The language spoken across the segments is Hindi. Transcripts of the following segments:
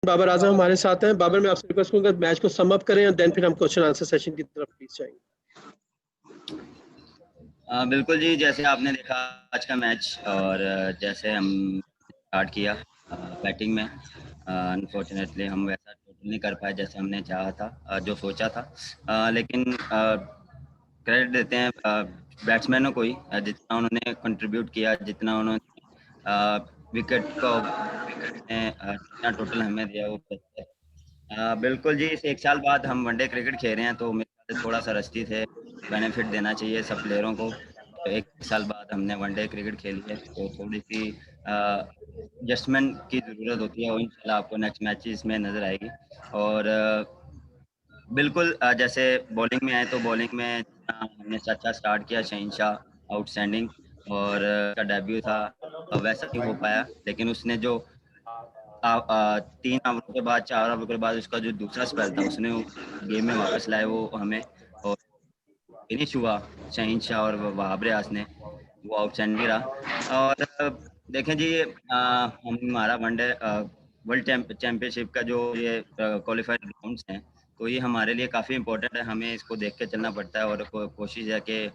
बाबर आजम हमारे साथ हैं। बाबर, मैं आपसे रिक्वेस्ट करूंगा मैच को सम अप करें और देन फिर हम क्वेश्चन आंसर सेशन की तरफ प्लीज जाएंगे। बिल्कुल जी, जैसे आपने देखा आज का मैच और जैसे हम स्टार्ट किया बैटिंग में, अनफॉर्चुनेटली हम वैसा टोटल नहीं कर पाए जैसे हमने चाहा था, जो सोचा था, लेकिन क्रेडिट देते हैं बैट्समैनों को ही, जितना उन्होंने कंट्रीब्यूट किया, जितना उन्होंने विकेट को जितना टोटल हमें दिया वो बिल्कुल जी। इस एक साल बाद हम वनडे क्रिकेट खेल रहे हैं तो मेरे ख्याल से थोड़ा सा रस्ती थे, बेनिफिट देना चाहिए सब प्लेयरों को। एक साल बाद हमने वनडे क्रिकेट खेली है तो थोड़ी सी एडजस्टमेंट की ज़रूरत होती है, और इंशाल्लाह आपको नेक्स्ट मैचेस में नज़र आएगी। और बिल्कुल जैसे बॉलिंग में आए तो बॉलिंग में हमने अच्छा स्टार्ट किया, शहनशाह आउटस्टैंडिंग, और का डेब्यू था वैसा नहीं हो पाया, लेकिन उसने जो 3 ओवर के बाद 4 ओवर के बाद उसका जो दूसरा स्पेल था उसने गेम में वापस लाए वो हमें, और फिनिश हुआ शहनशाह और वहाब रियाज ने, वो आउटस्टैंडिंग रहा। और देखें जी, हमारा वनडे वर्ल्ड चैंपियनशिप का जो ये क्वालिफाइड राउंड्स हैं तो ये हमारे लिए काफ़ी इम्पोर्टेंट है, हमें इसको देख के चलना पड़ता है, और कोशिश है कि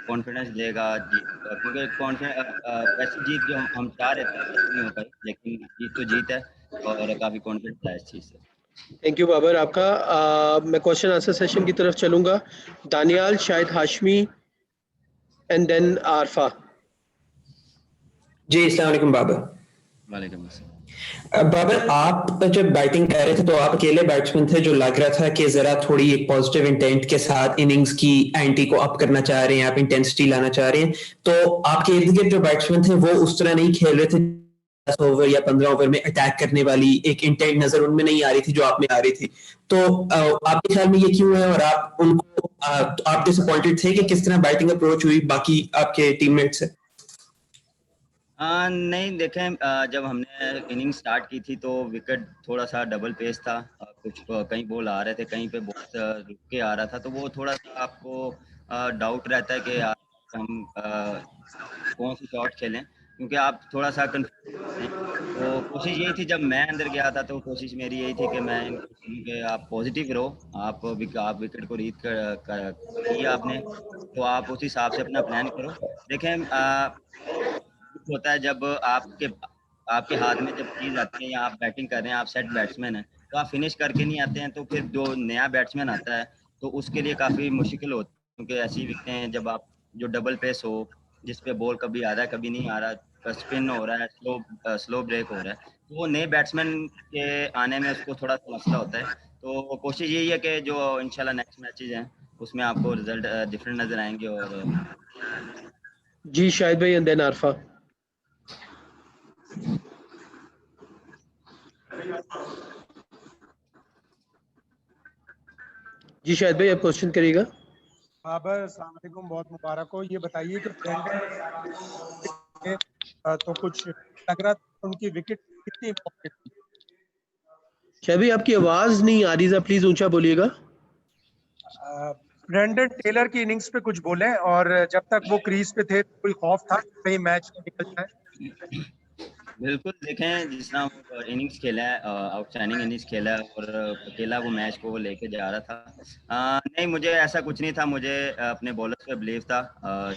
कॉन्फिडेंस देगा जीत, क्योंकि वैसे जीत जो हम चाह रहे थे वैसे नहीं हो पाई, लेकिन जीत तो जीत है और काफ़ी कॉन्फिडेंस है इस चीज़ से। थैंक यू बाबर आपका। मैं क्वेश्चन आंसर सेशन की तरफ चलूंगा। Daniyal, Shahid Hashmi and then Arfa. जी अस्सलाम वालेकुम बाबर। वालेकुम अस्सलाम। बाबर, आप जब बैटिंग कर रहे थे तो आप अकेले बैट्समैन थे जो लग रहा था कि जरा थोड़ी एक पॉजिटिव इंटेंट के साथ इनिंग्स की एंटी को अप करना चाह रहे हैं, आप इंटेंसिटी लाना चाह रहे हैं, तो आपके इर्द गिर्द जो बैट्समैन थे वो उस तरह नहीं खेल रहे थे। 10 ओवर या 15 ओवर में अटैक करने वाली एक इंटेंट नजर उनमें नहीं आ रही थी जो आप में आ रही थी। तो आपके ख्याल में ये क्यों है, और आप उनको आप डिसअपॉइंटेड थे कि किस तरह बैटिंग अप्रोच हुई बाकी आपके टीममेट से? नहीं देखें, जब हमने इनिंग स्टार्ट की थी तो विकेट थोड़ा सा डबल पेस था, कुछ कहीं बॉल आ रहे थे, कहीं पे बॉल रुक के आ रहा था, तो वो थोड़ा सा आपको डाउट रहता है कि यार हम कौन सी शॉट खेलें, क्योंकि आप थोड़ा सा कंफ्यूज हैं। तो कोशिश यही थी, जब मैं अंदर गया था तो कोशिश मेरी यही थी कि मैं इनको बोलूं कि आप पॉजिटिव रहो, आप विकेट को रीड किया आपने, तो आप उस हिसाब से अपना प्लान करो। देखें, होता है जब आपके आपके हाथ में जब चीज आती है या आप बैटिंग कर रहे हैं, आप सेट बैट्समैन हैं, तो आप फिनिश करके नहीं आते हैं, तो फिर जो नया बैट्समैन आता है तो उसके लिए काफ़ी मुश्किल होती है, क्योंकि ऐसी विकेटें हैं जब आप जो डबल पेस हो, जिस पे बॉल कभी आ रहा है कभी नहीं आ रहा, स्पिन हो रहा है, स्लो ब्रेक हो रहा है, तो वो नए बैट्समैन के आने में उसको थोड़ा सा मसला होता है। तो कोशिश यही है कि जो इंशाल्लाह नेक्स्ट मैचेज हैं उसमें आपको रिजल्ट डिफरेंट नजर आएंगे। और जी शाहिद भाई एंड देन आरफा। जी शाहिद भाई आप क्वेश्चन करिएगा। बाबर अस्सलाम वालेकुम, बहुत मुबारक हो। ये बताइए कि ब्रेंडन तो कुछ लग रहा था उनकी विकेट कितनी इंपॉर्टेंट थी? शाहिद भाई आपकी आवाज नहीं आ रही है, प्लीज ऊंचा बोलिएगा। ब्रेंडन टेलर की इनिंग्स पे कुछ बोले, और जब तक वो क्रीज पे थे कोई खौफ था कि कहीं मैच निकल जाए? बिल्कुल देखें, जिस तरह इनिंग्स खेला है, आउटस्टैंडिंग इनिंग्स खेला है, और अकेला वो मैच को लेके जा रहा था। नहीं, मुझे ऐसा कुछ नहीं था, मुझे अपने बॉलर्स पे बिलीव था।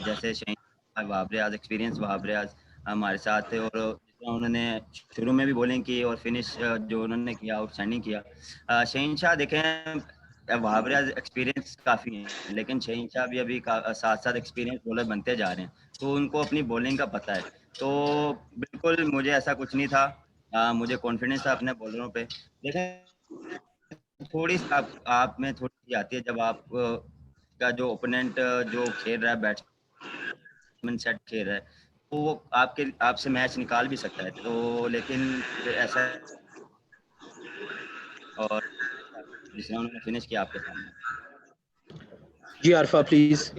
जैसे शहीन वहाब रियाज, एक्सपीरियंस वहाब रियाज हमारे साथ थे, और जिस तरह उन्होंने शुरू में भी बॉलिंग की और फिनिश जो उन्होंने किया आउटस्टैंडिंग किया। शहीनशाह देखें, वहाब रियाज एक्सपीरियंस काफ़ी है, लेकिन शहीनशाह भी अभी साथ साथ एक्सपीरियंस बॉलर बनते जा रहे हैं, तो उनको अपनी बॉलिंग का पता है। तो बिल्कुल मुझे ऐसा कुछ नहीं था, मुझे कॉन्फिडेंस था अपने बॉलरों पे। देखें, थोड़ी सी आप में थोड़ी सी आती है जब आप का जो ओपोनेंट जो खेल रहा है, बैट्समैन सेट खेल रहा है, तो वो आपसे मैच निकाल भी सकता है, तो लेकिन ऐसा, और जिसने उन्होंने फिनिश किया आपके सामने। जी आरफा प्लीज।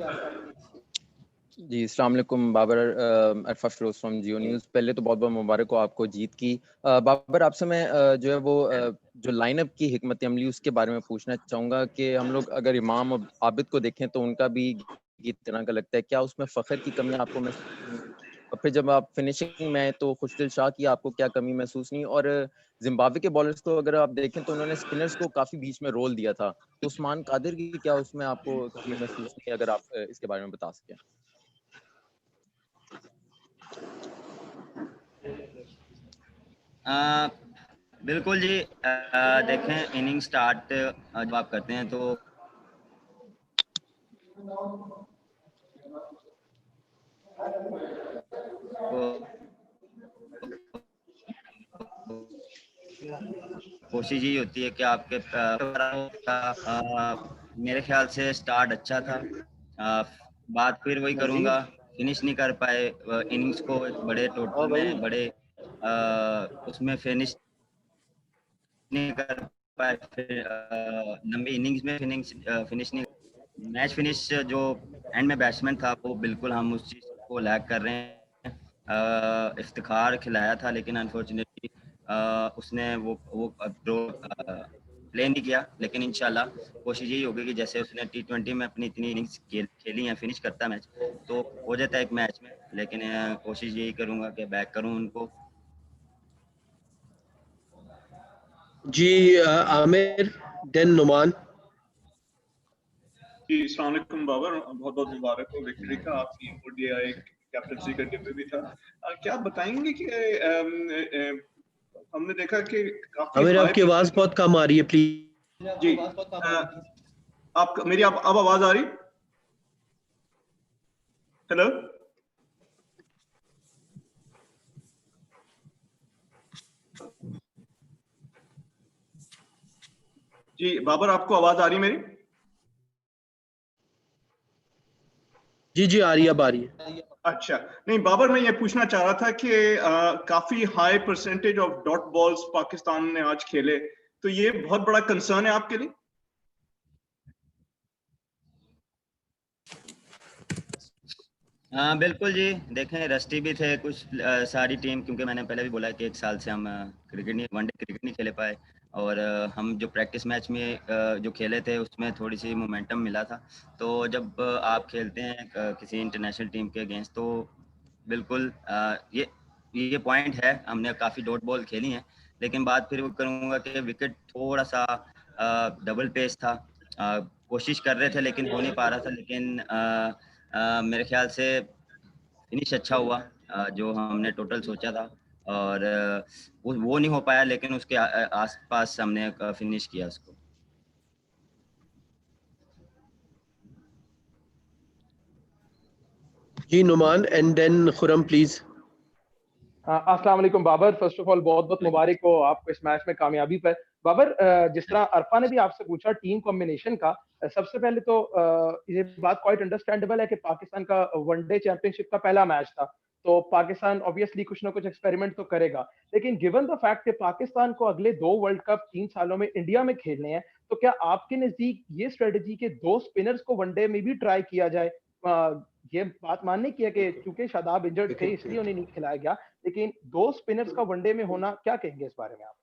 जी अस्सलाम वालेकुम बाबर, अरफा फिरोज फ्रॉम जियो न्यूज़। पहले तो बहुत बहुत मुबारक हो आपको जीत की। बाबर आपसे मैं जो है वो जो लाइनअप की हिकमत अमली उसके बारे में पूछना चाहूँगा कि हम लोग अगर इमाम आबिद को देखें तो उनका भी गीत तरह का लगता है, क्या उसमें फ़ख्र की कमी आपको महसूस? और फिर जब आप फिनिशिंग में आए तो खुशदिल शाह की आपको क्या कमी महसूस नहीं? और जिम्बाब्वे के बॉलर्स को अगर आप देखें तो उन्होंने स्पिनर्स को काफी बीच में रोल दिया था, तो उस्मान कादिर की क्या उसमें आपको कमी महसूस नहीं? अगर आप इसके बारे में बता सकें। बिल्कुल जी। देखें, इनिंग स्टार्ट जब आप करते हैं तो कोशिश यही होती है कि आपके मेरे ख्याल से स्टार्ट अच्छा था। बात फिर वही करूंगा, फिनिश नहीं कर पाए इनिंग्स को एक बड़े टोटल में, बड़े उसमें फिनिश नहीं कर पाए। फिर लंबी इनिंग्स में फिनिश नहीं, मैच फिनिश जो एंड में बैट्समैन था वो बिल्कुल हम उस चीज़ को लैग कर रहे हैं। इफ्तिखार खिलाया था लेकिन अनफॉर्चुनेटली उसने वो प्ले नहीं किया। लेकिन इंशाल्लाह कोशिश यही होगी कि जैसे उसने T20 में अपनी इतनी इनिंग्स खेली हैं, फिनिश करता मैच तो हो जाता है एक मैच में। लेकिन कोशिश यही करूंगा कि बैक करूं उनको। जी आमिर, देन नुमान। जी, अस्सलाम वालेकुम बाबर, बहुत बहुत मुबारक हो विक्ट्री का। आपकी ODI कैप्टनसी का डेब्यू भी था। क्या आप बताएंगे कि हमने देखा कि काफी आमिर, हाई आपकी आवाज बहुत कम आ रही है, प्लीज। जी, आप मेरी अब आवाज आ रही? हेलो, जी बाबर, आपको आवाज आ रही मेरी? जी जी आ रही है, अब आ रही है। अच्छा, नहीं बाबर, मैं ये पूछना चाह रहा था कि काफी high percentage of dot balls Pakistan ने आज खेले, तो ये बहुत बड़ा कंसर्न है आपके लिए? हाँ बिल्कुल जी। देखें, रस्टी भी थे कुछ सारी टीम, क्योंकि मैंने पहले भी बोला कि 1 साल से हम वनडे क्रिकेट नहीं खेले पाए। और हम जो प्रैक्टिस मैच में जो खेले थे उसमें थोड़ी सी मोमेंटम मिला था। तो जब आप खेलते हैं किसी इंटरनेशनल टीम के अगेंस्ट तो बिल्कुल ये पॉइंट है। हमने काफ़ी डॉट बॉल खेली हैं, लेकिन बात फिर वो करूँगा कि विकेट थोड़ा सा डबल पेस था। कोशिश कर रहे थे लेकिन हो नहीं पा रहा था। लेकिन मेरे ख्याल से फिनिश अच्छा हुआ जो हमने टोटल सोचा था। और वो नहीं हो पाया, लेकिन उसके आसपास हमने फिनिश किया उसको। जी Numan, and then Khurram please. अस्सलाम वालेकुम बाबर, फर्स्ट ऑफ ऑल बहुत बहुत मुबारक हो आपको इस मैच में कामयाबी पर। बाबर, जिस तरह अरफा ने भी आपसे पूछा टीम कॉम्बिनेशन का, सबसे पहले तो ये बात क्वाइट अंडरस्टैंडेबल है कि पाकिस्तान का वनडे चैंपियनशिप का पहला मैच था, तो पाकिस्तान ऑब्वियसली कुछ ना कुछ एक्सपेरिमेंट तो करेगा। लेकिन गिवन द फैक्ट कि पाकिस्तान को अगले 2 वर्ल्ड कप 3 सालों में इंडिया में खेलने हैं, तो क्या आपके नजदीक ये स्ट्रेटजी के 2 स्पिनर्स को वनडे में भी ट्राई किया जाए? ये बात मानने की है कि चूंकि शादाब इंजर्ड थे इसलिए उन्हें नहीं खिलाया गया, लेकिन 2 स्पिनर्स का वनडे में होना, क्या कहेंगे इस बारे में आप?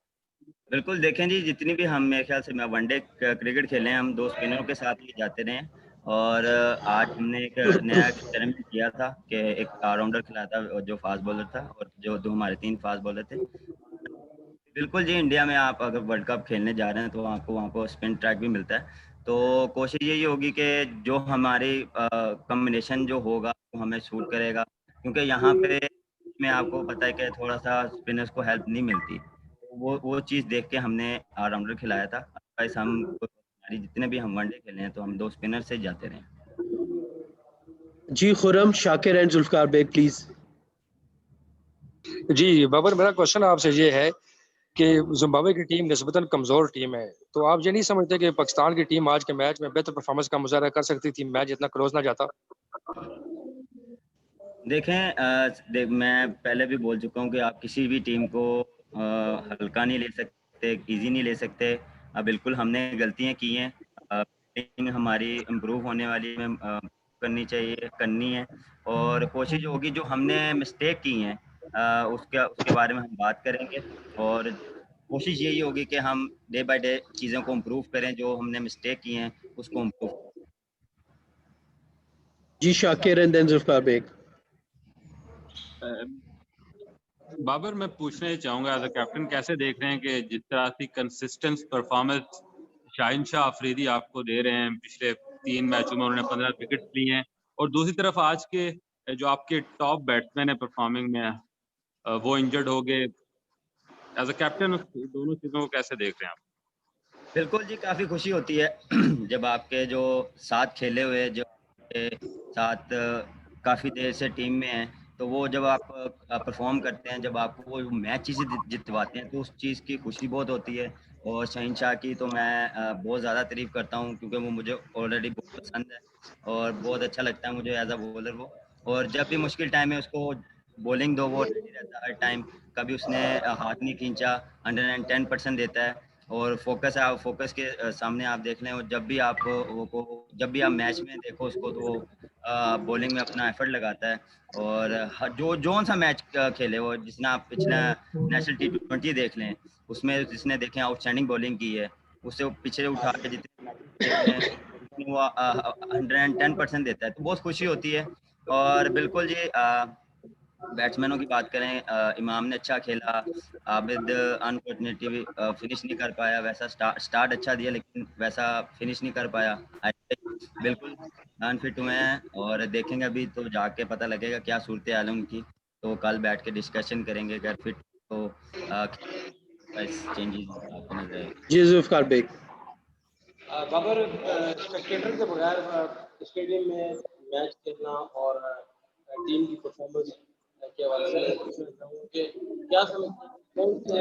बिल्कुल, देखें जी, जितनी भी हम मेरे ख्याल से वनडे क्रिकेट खेले हैं, हम 2 स्पिनरों के साथ ही जाते रहे हैं। और आज हमने एक नया एक्सपेरिमेंट किया था कि एक ऑलराउंडर खिलाया था जो फास्ट बॉलर था, और जो 2 हमारे 3 फास्ट बॉलर थे। बिल्कुल जी, इंडिया में आप अगर वर्ल्ड कप खेलने जा रहे हैं तो आपको वहाँ को स्पिन ट्रैक भी मिलता है। तो कोशिश यही होगी कि जो हमारी कॉम्बिनेशन जो होगा वो हमें सूट करेगा, क्योंकि यहाँ पे में आपको पता है कि थोड़ा सा स्पिनर्स को हेल्प नहीं मिलती। वो चीज़ देख के हमने ऑलराउंडर खिलाया था। अदरवाइज हम हमारी जितने भी हम वनडे खेले हैं तो हम 2 स्पिनर से जाते रहे। जी खुरम, शाकिर एंड जुल्फकार बेग प्लीज। जी बाबर, मेरा क्वेश्चन आपसे ये है कि जिम्बाब्वे की टीम निस्बतन कमजोर टीम है, तो आप ये नहीं समझते कि पाकिस्तान की टीम आज के मैच में बेहतर परफॉर्मेंस का मुजाहरा कर सकती थी, मैच इतना क्लोज ना जाता? देखें, मैं पहले भी बोल चुका हूँ कि आप किसी भी टीम को हल्का नहीं ले सकते, इजी नहीं ले सकते। बिल्कुल हमने गलतियाँ की हैं, हमारी इम्प्रूव होने वाली में करनी चाहिए, करनी है। और कोशिश होगी जो हमने मिस्टेक की हैं उसके बारे में हम बात करेंगे। और कोशिश यही होगी कि हम डे बाय डे चीज़ों को इम्प्रूव करें, जो हमने मिस्टेक की हैं उसको इम्प्रूव। जी शाकिर एंड देन जुल्फकार बेग। बाबर, मैं पूछना ही चाहूंगा एज अ कैप्टन, कैसे देख रहे हैं कि जिस तरह की कंसिस्टेंट परफॉर्मेंस शाहिन शाह अफरीदी आपको दे रहे हैं, पिछले 3 मैचों में उन्होंने 15 विकेट लिए हैं, और दूसरी तरफ आज के जो आपके टॉप बैट्समैन है परफॉर्मिंग में, वो इंजर्ड हो गए। एज अ कैप्टन दोनों चीजों को कैसे देख रहे हैं आप? बिल्कुल जी, काफ़ी खुशी होती है जब आपके जो साथ खेले हुए, जो आपके साथ काफ़ी देर से टीम में हैं, तो वो जब आप परफॉर्म करते हैं, जब आपको वो मैच ही जितवाते हैं, तो उस चीज़ की खुशी बहुत होती है। और शहीन शाह की तो मैं बहुत ज़्यादा तारीफ़ करता हूँ, क्योंकि वो मुझे ऑलरेडी बहुत पसंद है और बहुत अच्छा लगता है मुझे एज अ बॉलर वो। और जब भी मुश्किल टाइम है उसको बॉलिंग दो, वो रेडी रहता है हर टाइम। कभी उसने हाथ नहीं खींचा, 110% देता है। और फोकस के सामने आप देख लें, और जब भी आप मैच में देखो उसको, तो वो बॉलिंग में अपना एफर्ट लगाता है। और जो सा मैच खेले वो, जिसने आप पिछला नेशनल T20 देख लें, उसमें जिसने देखें आउटस्टैंडिंग बॉलिंग की है, उससे वो पीछे उठा के जितने मैच देख लें, उसमें वो 110% देता है, तो बहुत खुशी होती है। और बिल्कुल जी, बैट्समैनों की बात करें, इमाम ने अच्छा खेला, आबिद अनफॉर्चुनेटली फिनिश नहीं कर पाया, वैसा स्टार्ट अच्छा दिया लेकिन वैसा फिनिश नहीं कर पाया। बिल्कुल अनफिट हुए हैं, और देखेंगे अभी तो जाके पता लगेगा क्या सूरत हाल है उनकी, तो कल बैठ के डिस्कशन करेंगे, अगर फिट तो चेंजेस नजर आएगी। जी जुल्फकार बेग। बाबर, स्पेक्टेटर के बगैर स्टेडियम में मैच खेलना और टीम की परफॉर्मेंस के हवाले से पूछना चाहूँगा कि क्या समझते हैं कौन से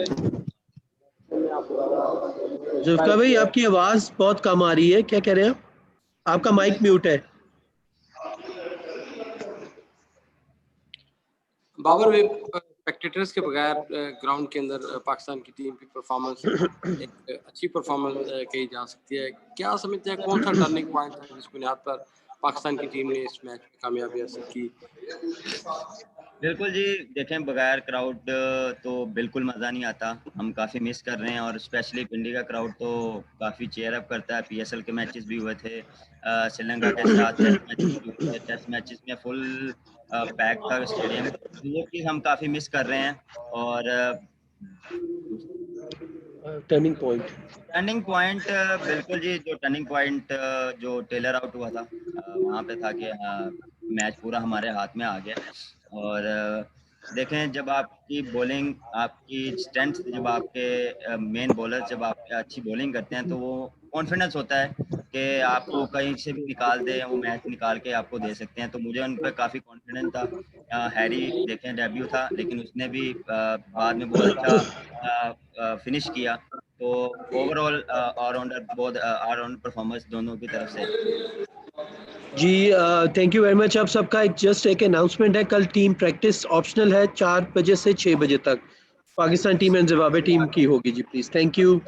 में आपको जुल्फकार भाई, आपकी आवाज बहुत कम आ रही है, क्या कह रहे हैं आप? आपका माइक म्यूट है। बाबर में स्पेक्टेटर्स के बगैर ग्राउंड के अंदर पाकिस्तान की टीम की परफॉर्मेंस एक अच्छी परफॉर्मेंस कही जा सकती है। क्या समझते हैं कौन सा टर्निंग पॉइंट है जिस बुनियाद पर पाकिस्तान की टीम ने इस मैच में कामयाबी हासिल की? बिल्कुल जी, देखें बगैर क्राउड तो बिल्कुल मज़ा नहीं आता, हम काफ़ी मिस कर रहे हैं। और स्पेशली पिंडी का क्राउड तो काफ़ी चेयर अप करता है। PSL के मैचेस भी हुए थे, श्रीलंका के साथ टेस्ट मैचेस भी हुए थे, टेस्ट मैचेस में फुल पैक था स्टेडियम, तो वो चीज़ हम काफ़ी मिस कर रहे हैं। और टर्निंग पॉइंट बिल्कुल जी, जो टर्निंग पॉइंट जो टेलर आउट हुआ था, वहाँ पे था कि मैच पूरा हमारे हाथ में आ गया। और देखें, जब आपकी बॉलिंग, आपकी स्ट्रेंथ, जब आपके मेन बॉलर जब आप अच्छी बॉलिंग करते हैं, तो वो कॉन्फिडेंस होता है कि आपको कहीं से भी निकाल दे, वो मैच निकाल के आपको दे सकते हैं। तो मुझे उन पर काफ़ी कॉन्फिडेंस था। हैरी देखें डेब्यू था, लेकिन उसने भी बाद में बहुत अच्छा फिनिश किया। तो ओवरऑल ऑलराउंडर परफॉर्मेंस दोनों की तरफ से। जी थैंक यू वेरी मच। आप सबका जस्ट एक अनाउंसमेंट है, कल टीम प्रैक्टिस ऑप्शनल है 4 बजे से 6 बजे तक, Pakistan team and Zimbabwe team की होगी जी। Please, thank you.